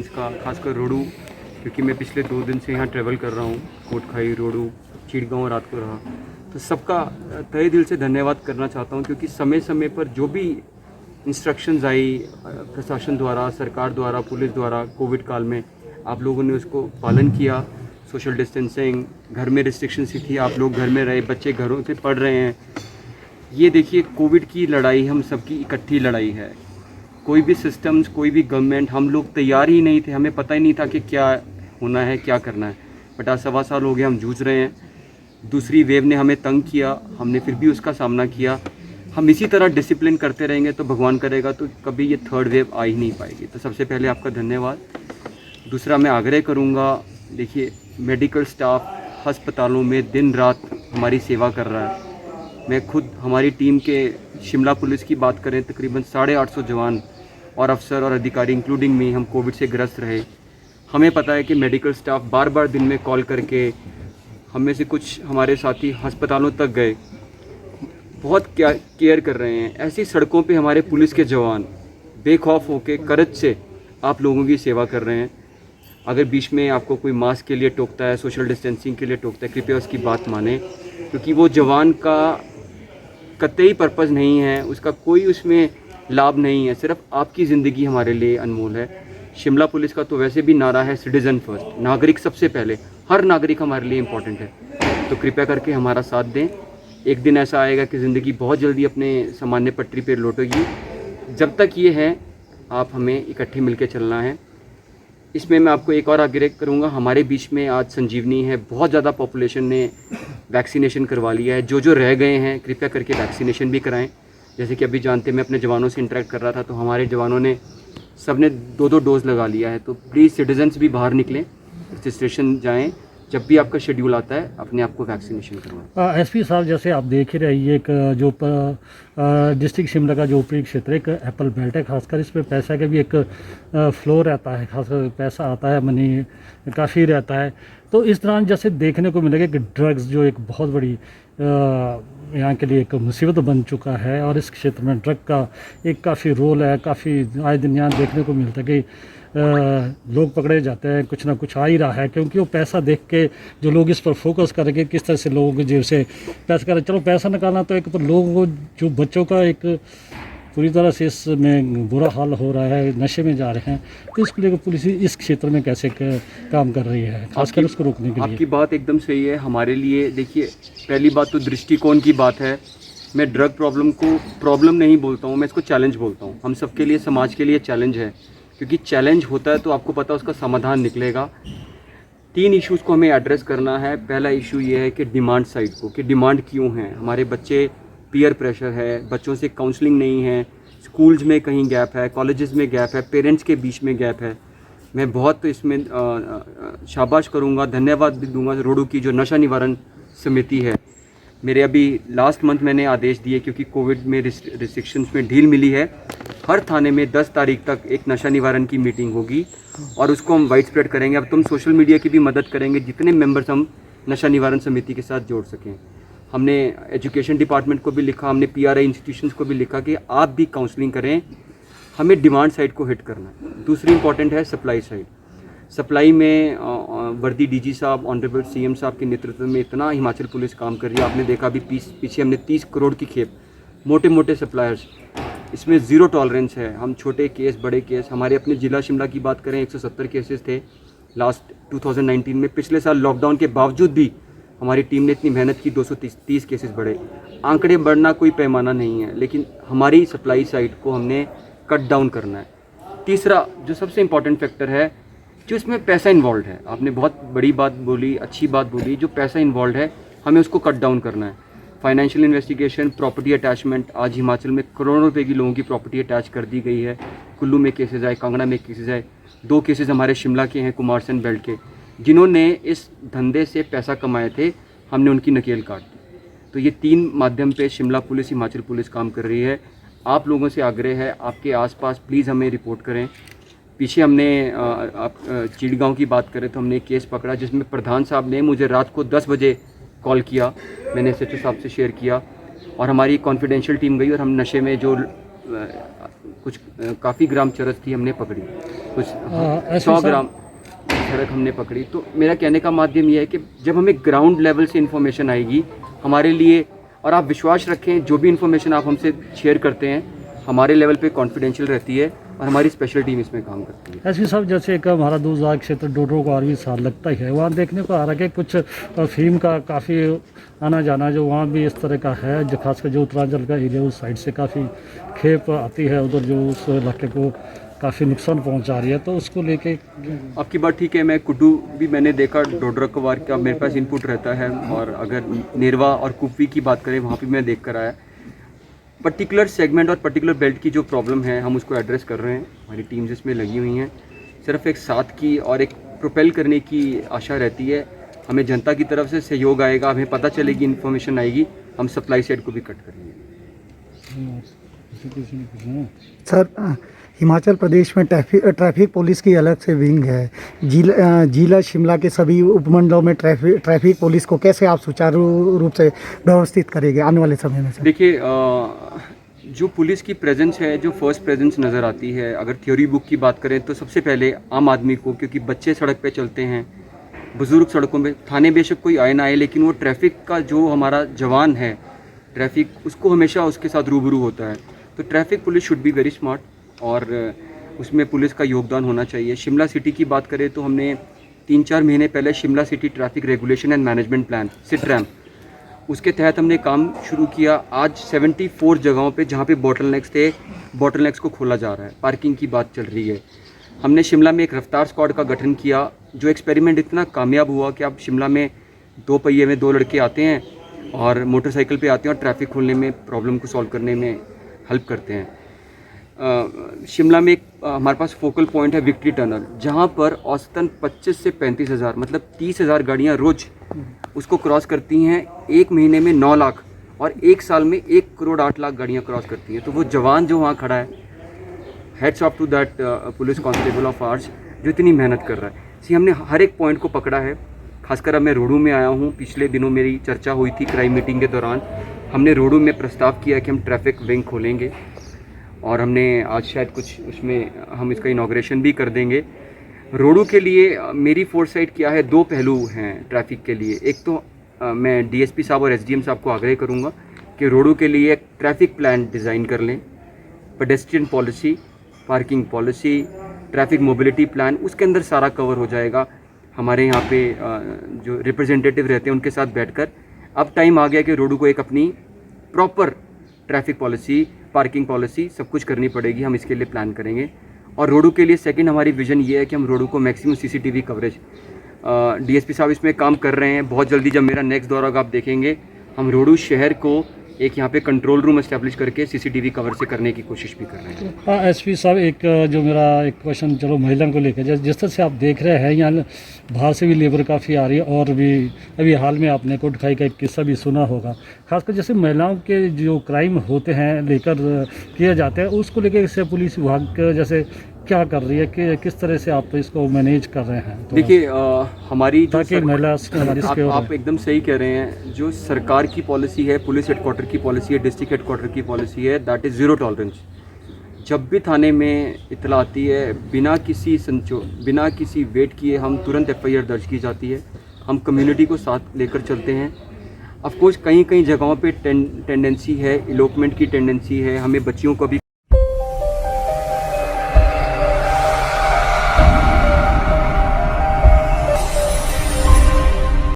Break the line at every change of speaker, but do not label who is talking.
Patients का, खासकर रोडू, क्योंकि मैं पिछले 2 दिन से यहाँ ट्रैवल कर रहा हूँ, कोटखाई, रोडू, चिड़गांव रात को रहा, तो सबका तहे दिल से धन्यवाद करना चाहता हूँ, क्योंकि समय समय पर जो भी इंस्ट्रक्शंस आई प्रशासन द्वारा, सरकार द्वारा, पुलिस द्वारा, कोविड काल में आप लोगों ने उसको पालन किया। सोशल डिस्टेंसिंग, घर में रिस्ट्रिक्शंस थी, आप लोग घर में रहे, बच्चे घरों से पढ़ रहे हैं। ये देखिए, कोविड की लड़ाई हम सबकी इकट्ठी लड़ाई है। कोई भी सिस्टम्स, कोई भी गवर्नमेंट, हम लोग तैयार ही नहीं थे, हमें पता ही नहीं था कि क्या होना है, क्या करना है। बट आज 1.25 साल हो गए हम जूझ रहे हैं। दूसरी वेव ने हमें तंग किया, हमने फिर भी उसका सामना किया। हम इसी तरह डिसिप्लिन करते रहेंगे तो भगवान करेगा तो कभी ये 3rd वेव आ ही नहीं पाएगी। तो सबसे पहले आपका धन्यवाद। दूसरा, मैं आग्रह करूँगा, देखिए मेडिकल स्टाफ अस्पतालों में दिन रात हमारी सेवा कर रहा है। मैं खुद, हमारी टीम के शिमला पुलिस की बात करें, तकरीबन 850 जवान और अफसर और अधिकारी इंक्लूडिंग मी, हम कोविड से ग्रस्त रहे। हमें पता है कि मेडिकल स्टाफ बार बार दिन में कॉल करके, हम में से कुछ हमारे साथी अस्पतालों तक गए, बहुत केयर कर रहे हैं। ऐसी सड़कों पे हमारे पुलिस के जवान बेखौफ होकर करज से आप लोगों की सेवा कर रहे हैं। अगर बीच में आपको कोई मास्क के लिए टोकता है, सोशल डिस्टेंसिंग के लिए टोकता है, कृपया उसकी बात माने, क्योंकि वो जवान का कतई पर्पज़ नहीं है, उसका कोई उसमें लाभ नहीं है, सिर्फ आपकी ज़िंदगी हमारे लिए अनमोल है। शिमला पुलिस का तो वैसे भी नारा है सिटीज़न फर्स्ट, नागरिक सबसे पहले, हर नागरिक हमारे लिए इम्पोर्टेंट है। तो कृपया करके हमारा साथ दें। एक दिन ऐसा आएगा कि ज़िंदगी बहुत जल्दी अपने सामान्य पटरी पर लौटेगी। जब तक ये है, आप हमें इकट्ठे मिलकर चलना है। इसमें मैं आपको एक और आग्रह करूंगा, हमारे बीच में आज संजीवनी है, बहुत ज़्यादा पॉपुलेशन ने वैक्सीनेशन करवा लिया है। जो जो रह गए हैं, कृपया करके वैक्सीनेशन भी कराएं। जैसे कि अभी जानते हैं, मैं अपने जवानों से इंटरेक्ट कर रहा था, तो हमारे जवानों ने सबने 2-2 डोज लगा लिया है। तो प्लीज़ सिटीजन्स भी बाहर निकलें, रजिस्ट्रेशन जाएँ, जब भी आपका शेड्यूल आता है अपने आप को वैक्सीनेशन करवाएं।
एसपी साहब, जैसे आप देख ही रहे, ये एक जो डिस्ट्रिक्ट शिमला का जो ऊपरी क्षेत्र है, एक एप्पल बेल्ट है, खासकर इस पे पैसा का भी एक फ्लो रहता है, खासकर पैसा आता है, मनी काफ़ी रहता है। तो इस दौरान जैसे देखने को मिलेगा कि ड्रग्स जो एक बहुत बड़ी यहाँ के लिए एक मुसीबत बन चुका है, और इस क्षेत्र में ड्रग का एक काफ़ी रोल है। काफ़ी आए दिन यहाँ देखने को मिलता है कि लोग पकड़े जाते हैं, कुछ ना कुछ आ ही रहा है, क्योंकि वो पैसा देख के जो लोग इस पर फोकस करेंगे, किस तरह से लोग जैसे पैसा करें, चलो पैसा निकालना तो एक, पर लोगों को, जो बच्चों का एक पूरी तरह से इसमें बुरा हाल हो रहा है, नशे में जा रहे हैं, तो इसको लेकर पुलिस इस क्षेत्र में कैसे काम कर रही है, खासकर उसको रोकने के लिए?
आपकी बात एकदम सही है। हमारे लिए देखिए, पहली बात तो दृष्टिकोण की बात है। मैं ड्रग प्रॉब्लम को प्रॉब्लम नहीं बोलता हूँ, मैं इसको चैलेंज बोलता हूँ। हम सबके लिए, समाज के लिए चैलेंज है, क्योंकि चैलेंज होता है तो आपको पता है उसका समाधान निकलेगा। 3 इश्यूज़ को हमें एड्रेस करना है। पहला इशू ये है कि डिमांड साइड को, कि डिमांड क्यों है। हमारे बच्चे, पीयर प्रेशर है, बच्चों से काउंसलिंग नहीं है, स्कूल्स में कहीं गैप है, कॉलेजेस में गैप है, पेरेंट्स के बीच में गैप है। मैं बहुत इसमें शाबाश करूँगा, धन्यवाद भी दूँगा रोडू की जो नशा निवारण समिति है। मेरे अभी लास्ट मंथ मैंने आदेश दिए, क्योंकि कोविड में रिस्ट्रिक्शंस में ढील मिली है। हर थाने में 10 तारीख तक एक नशा निवारण की मीटिंग होगी, और उसको हम वाइड स्प्रेड करेंगे। अब तुम सोशल मीडिया की भी मदद करेंगे, जितने मेंबर्स हम नशा निवारण समिति के साथ जोड़ सकें। हमने एजुकेशन डिपार्टमेंट को भी लिखा, हमने PRI इंस्टीट्यूशंस को भी लिखा कि आप भी काउंसलिंग करें। हमें डिमांड साइड को हिट करना है। दूसरी इंपॉर्टेंट है सप्लाई साइड। सप्लाई में वर्दी DG साहब, ऑनरेबल CM साहब के नेतृत्व में इतना हिमाचल पुलिस काम कर रही है। आपने देखा अभी पीछे हमने 30 करोड़ की खेप, मोटे मोटे सप्लायर्स, इसमें ज़ीरो टॉलरेंस है। हम छोटे केस, बड़े केस, हमारे अपने ज़िला शिमला की बात करें, 170 केसेस थे लास्ट 2019 में। पिछले साल लॉकडाउन के बावजूद भी हमारी टीम ने इतनी मेहनत की, 230 केसेस बढ़े। आंकड़े बढ़ना कोई पैमाना नहीं है, लेकिन हमारी सप्लाई साइड को हमने कट डाउन करना है। तीसरा जो सबसे इम्पॉर्टेंट फैक्टर है, जो इसमें पैसा इन्वॉल्व है, आपने बहुत बड़ी बात बोली, अच्छी बात बोली, जो पैसा इन्वॉल्व है हमें उसको कट डाउन करना है। फाइनेंशियल इन्वेस्टिगेशन, प्रॉपर्टी अटैचमेंट, आज हिमाचल में करोड़ों रुपए की लोगों की प्रॉपर्टी अटैच कर दी गई है। कुल्लू में केसेस आए, कांगड़ा में केसेस आए, 2 केसेस हमारे शिमला के हैं, कुमारसैन बेल्ट के, जिन्होंने इस धंधे से पैसा कमाए थे, हमने उनकी नकेल काट दी। तो ये 3 माध्यम पे शिमला पुलिस, हिमाचल पुलिस काम कर रही है। आप लोगों से आग्रह है, आपके आसपास प्लीज़ हमें रिपोर्ट करें। पीछे हमने चिड़गांव की बात करें तो हमने एक केस पकड़ा जिसमें प्रधान साहब ने मुझे रात को 10 बजे कॉल किया, मैंने SHO साहब से शेयर किया, और हमारी कॉन्फिडेंशियल टीम गई और हम नशे में जो कुछ काफ़ी ग्राम चरस थी हमने पकड़ी, कुछ
ऐसे
100
सब-
ग्राम सड़क हमने पकड़ी। तो मेरा कहने का माध्यम ये है कि जब हमें ग्राउंड लेवल से इन्फॉर्मेशन आएगी हमारे लिए, और आप विश्वास रखें जो भी इन्फॉर्मेशन आप हमसे शेयर करते हैं हमारे लेवल पे कॉन्फिडेंशियल रहती है और हमारी स्पेशल टीम इसमें काम करती है।
एसपी साहब, जैसे एक हमारा दूसरा क्षेत्र डोडो को और भी साल लगता ही है, वहाँ देखने को आ रहा है कि कुछ फीम का काफ़ी आना जाना जो वहाँ भी इस तरह का है, जो खासकर जो उत्तरांचल का एरिया उस साइड से काफ़ी खेप आती है उधर, जो उस इलाके को काफ़ी नुकसान पहुँचा रही है, तो उसको लेके
आपकी बात ठीक है। मैं कुड्डू भी मैंने देखा, डोडरा कवार का मेरे पास इनपुट रहता है, और अगर नेरवा और कुपवी की बात करें वहाँ भी मैं देख कर आया। पर्टिकुलर सेगमेंट और पर्टिकुलर बेल्ट की जो प्रॉब्लम है हम उसको एड्रेस कर रहे हैं, हमारी टीम्स इसमें लगी हुई हैं। सिर्फ एक साथ की और एक प्रोपेल करने की आशा रहती है। हमें जनता की तरफ से सहयोग आएगा, हमें पता चलेगी, इन्फॉर्मेशन आएगी, हम सप्लाई साइड को भी कट करेंगे।
सर, हिमाचल प्रदेश में ट्रैफिक पुलिस की अलग से विंग है। जिला शिमला के सभी उपमंडलों में ट्रैफिक पुलिस को कैसे आप सुचारू रूप से व्यवस्थित करेंगे आने वाले समय में? सर
देखिए, जो पुलिस की प्रेजेंस है, जो फर्स्ट प्रेजेंस नज़र आती है, अगर थ्योरी बुक की बात करें तो सबसे पहले आम आदमी को, क्योंकि बच्चे सड़क पे चलते हैं, बुज़ुर्ग सड़कों पे, थाने बेशक कोई आए ना आए, लेकिन वो ट्रैफिक का जो हमारा जवान है ट्रैफिक, उसको हमेशा उसके साथ रूबरू होता है। तो traffic police should be very smart, और उसमें पुलिस का योगदान होना चाहिए। शिमला सिटी की बात करें तो हमने 3-4 महीने पहले Shimla city traffic regulation and management plan सिट्रैम, उसके तहत हमने काम शुरू किया। आज 74 जगहों पे जहाँ पे बॉटलनेक्स थे, बॉटलनेक्स को खोला जा रहा है। पार्किंग की बात चल रही है। हमने शिमला में एक रफ्तार स्क्वाड का गठन किया, जो एक्सपेरिमेंट इतना कामयाब हुआ कि अब शिमला में 2 पहिए में 2 लड़के आते हैं और मोटरसाइकिल पे आते हैं और ट्रैफिक खोलने में, प्रॉब्लम को सॉल्व करने में हेल्प करते हैं। शिमला में एक हमारे पास फोकल पॉइंट है विक्ट्री टनल, जहाँ पर औसतन 25 से 35 हज़ार, मतलब 30 हज़ार गाड़ियाँ रोज़ उसको क्रॉस करती हैं। एक महीने में 9 लाख और एक साल में 1 करोड़ 8 लाख गाड़ियाँ क्रॉस करती हैं। तो वो जवान जो वहाँ खड़ा है, hats off to that police constable of ours, जो इतनी मेहनत कर रहा है। हमने हर एक पॉइंट को पकड़ा है। खासकर अब मैं रोडू में आया हूँ, पिछले दिनों मेरी चर्चा हुई थी क्राइम मीटिंग के दौरान। हमने रोडू में प्रस्ताव किया कि हम ट्रैफिक विंग खोलेंगे, और हमने आज शायद कुछ उसमें हम इसका इनॉग्रेशन भी कर देंगे। रोडू के लिए मेरी फोरसाइट क्या है, 2 पहलू हैं ट्रैफिक के लिए। एक तो मैं डीएसपी साहब और एसडीएम साहब को आग्रह करूंगा कि रोडू के लिए एक ट्रैफिक प्लान डिज़ाइन कर लें, pedestrian policy, parking policy, traffic mobility plan, उसके अंदर सारा कवर हो जाएगा। हमारे यहाँ पे जो रिप्रेजेंटेटिव रहते हैं उनके साथ बैठकर अब टाइम आ गया कि रोडू को एक अपनी proper traffic policy, parking policy, सब कुछ करनी पड़ेगी। हम इसके लिए प्लान करेंगे। और रोडू के लिए सेकंड हमारी विज़न ये है कि हम रोडू को मैक्सिमम सीसीटीवी कवरेज, डीएसपी साहब इसमें काम कर रहे हैं। बहुत जल्दी जब मेरा नेक्स्ट दौरा होगा आप देखेंगे, हम रोडू शहर को एक यहाँ पे कंट्रोल रूम एस्टेब्लिश करके सीसीटीवी कवर से करने की कोशिश भी कर रहे हैं।
हाँ एसपी साहब, एक जो मेरा एक क्वेश्चन, चलो महिला को लेकर, जिस तरह से आप देख रहे हैं यहाँ बाहर से भी लेबर काफ़ी आ रही है, और भी अभी हाल में आपने कोटखाई का एक किस्सा भी सुना होगा। खासकर जैसे महिलाओं के जो क्राइम होते हैं लेकर किए जाते हैं, उसको लेकर इससे पुलिस विभाग जैसे क्या कर रही है, कि किस तरह से आप इसको मैनेज कर रहे हैं? तो
देखिए, हमारी जो
ताकि महिला हमारी
आप एकदम सही कह रहे हैं। जो सरकार की पॉलिसी है, पुलिस हेडक्वार्टर की पॉलिसी है, डिस्ट्रिक्ट हेडक्वार्टर की पॉलिसी है, दैट इज़ 0 टॉलरेंस। जब भी थाने में इतला आती है, बिना किसी वेट किए हम तुरंत FIR दर्ज की जाती है। हम कम्युनिटी को साथ लेकर चलते हैं। ऑफ कोर्स कहीं कहीं जगहों पे टेंडेंसी है, इलोपमेंट की टेंडेंसी है, हमें बच्चियों को भी